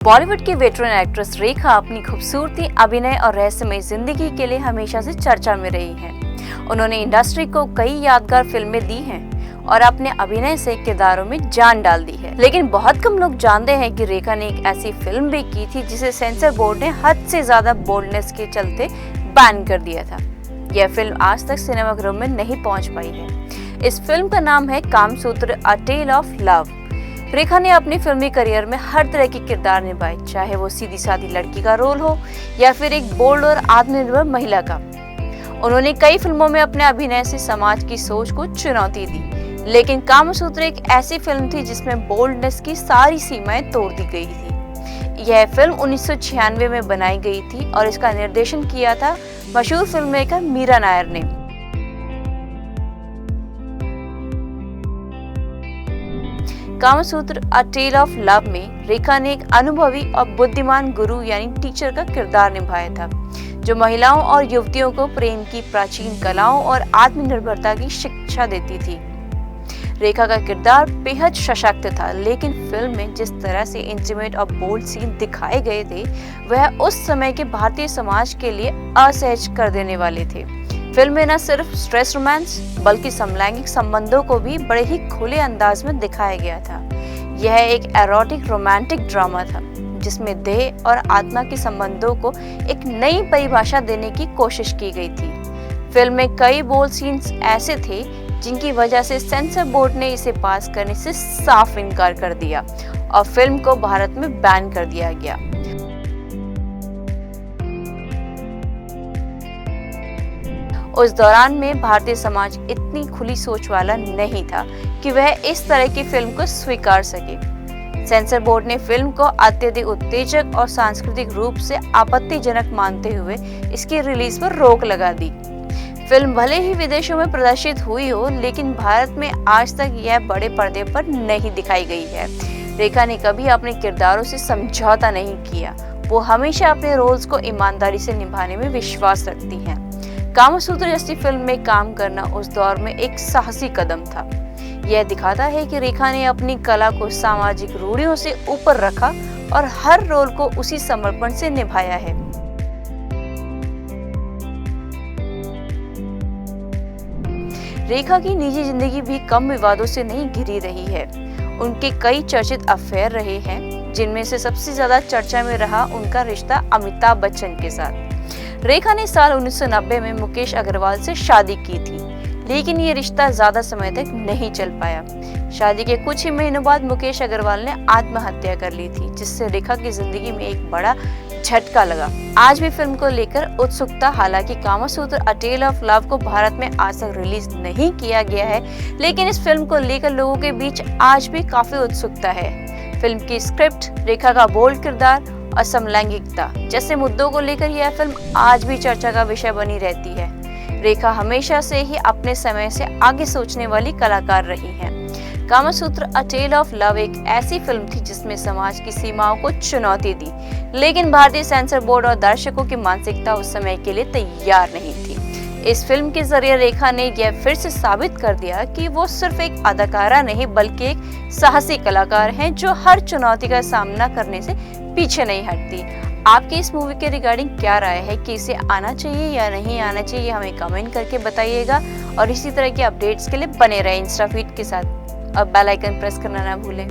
बॉलीवुड की veteran actress रेखा अपनी खूबसूरती, अभिनय और रहस्यमय जिंदगी के लिए हमेशा से चर्चा में रही हैं। उन्होंने इंडस्ट्री को कई यादगार फिल्में दी हैं और अपने अभिनय से किरदारों में जान डाल दी है। लेकिन बहुत कम लोग जानते हैं कि रेखा ने एक ऐसी फिल्म भी की थी जिसे सेंसर बोर्ड ने हद से ज्यादा बोल्डनेस के चलते बैन कर दिया था। यह फिल्म आज तक सिनेमाघरों में नहीं पहुंच पाई है। इस फिल्म का नाम है कामसूत्र अ टेल ऑफ लव। रेखा ने अपनी फिल्मी करियर में हर तरह के किरदार निभाए, चाहे वो सीधी सादी लड़की का रोल हो या फिर एक बोल्ड और आत्मनिर्भर महिला का। उन्होंने कई फिल्मों में अपने अभिनय से समाज की सोच को चुनौती दी, लेकिन कामसूत्र एक ऐसी फिल्म थी जिसमें बोल्डनेस की सारी सीमाएं तोड़ दी गई थी। यह फिल्म 1996 में बनाई गई थी और इसका निर्देशन किया था मशहूर फिल्म मेकर मीरा नायर ने। कामसूत्र अ टेल ऑफ लव में रेखा ने एक अनुभवी और बुद्धिमान गुरु यानी टीचर का किरदार निभाया था, जो महिलाओं और युवतियों को प्रेम की प्राचीन कलाओं और आत्मनिर्भरता की शिक्षा देती थी। रेखा का किरदार बेहद सशक्त था, लेकिन फिल्म में जिस तरह से इंटीमेट और बोल्ड सीन दिखाए गए थे, वह उस समय के भारतीय समाज के लिए असहज कर देने वाले थे। फिल्म में न सिर्फ स्ट्रेस रोमांस बल्कि समलैंगिक संबंधों को भी बड़े ही खुले अंदाज में दिखाया गया था। यह एक एरोटिक रोमांटिक ड्रामा था जिसमें देह और आत्मा के संबंधों को एक नई परिभाषा देने की कोशिश की गई थी। फिल्म में कई बोल्ड सीन्स ऐसे थे जिनकी वजह से सेंसर बोर्ड ने इसे पास करने से साफ इनकार कर दिया और फिल्म को भारत में बैन कर दिया गया। उस दौरान में भारतीय समाज इतनी खुली सोच वाला नहीं था कि वह इस तरह की फिल्म को स्वीकार सके। सेंसर बोर्ड ने फिल्म को अत्यधिक उत्तेजक और सांस्कृतिक रूप से आपत्तिजनक मानते हुए इसकी रिलीज पर रोक लगा दी। फिल्म भले ही विदेशों में प्रदर्शित हुई हो, लेकिन भारत में आज तक यह बड़े पर्दे पर नहीं दिखाई गई है। रेखा ने कभी अपने किरदारों से समझौता नहीं किया। वो हमेशा अपने रोल्स को ईमानदारी से निभाने में विश्वास रखती हैं। कामसूत्र जैसी फिल्म में काम करना उस दौर में एक साहसी कदम था। यह दिखाता है कि रेखा ने अपनी कला को सामाजिक रूढ़ियों से ऊपर रखा और हर रोल को उसी समर्पण से निभाया है। रेखा की निजी जिंदगी भी कम विवादों से नहीं घिरी रही है। उनके कई चर्चित अफेयर रहे हैं, जिनमें से सबसे ज्यादा चर्चा में रहा उनका रिश्ता अमिताभ बच्चन के साथ। रेखा ने साल 1990 में मुकेश अग्रवाल से शादी की थी, लेकिन ये रिश्ता ज्यादा समय तक नहीं चल पाया। शादी के कुछ ही महीनों बाद मुकेश अग्रवाल ने आत्महत्या कर ली थी, जिससे रेखा की जिंदगी में एक बड़ा झटका लगा। आज भी फिल्म को लेकर उत्सुकता, हालांकि कामसूत्र अ टेल ऑफ लव को भारत में आज तक रिलीज नहीं किया गया है, लेकिन इस फिल्म को लेकर लोगों के बीच आज भी काफी उत्सुकता है। फिल्म की स्क्रिप्ट, रेखा का बोल्ड किरदार और समलैंगिकता जैसे मुद्दों को लेकर यह फिल्म आज भी चर्चा का विषय बनी रहती है। रेखा हमेशा से ही अपने समय से आगे सोचने वाली कलाकार रही हैं। कामसूत्र अ टेल ऑफ लव एक ऐसी फिल्म थी जिसमें समाज की सीमाओं को चुनौती दी, लेकिन भारतीय सेंसर बोर्ड और दर्शकों की मानसिकता उस समय के लिए तैयार नहीं थी। इस फिल्म के जरिए रेखा ने यह फिर से साबित कर दिया कि वो सिर्फ एक अदाकारा नहीं बल्कि एक साहसी कलाकार हैं जो हर चुनौती का सामना करने से पीछे नहीं हटती। आपकी इस मूवी के रिगार्डिंग क्या राय है कि इसे आना चाहिए या नहीं आना चाहिए, हमें कमेंट करके बताइएगा। और इसी तरह के अपडेट्स के लिए बने रहे इंस्टा फीड के साथ और बेल आइकन प्रेस करना ना भूलें।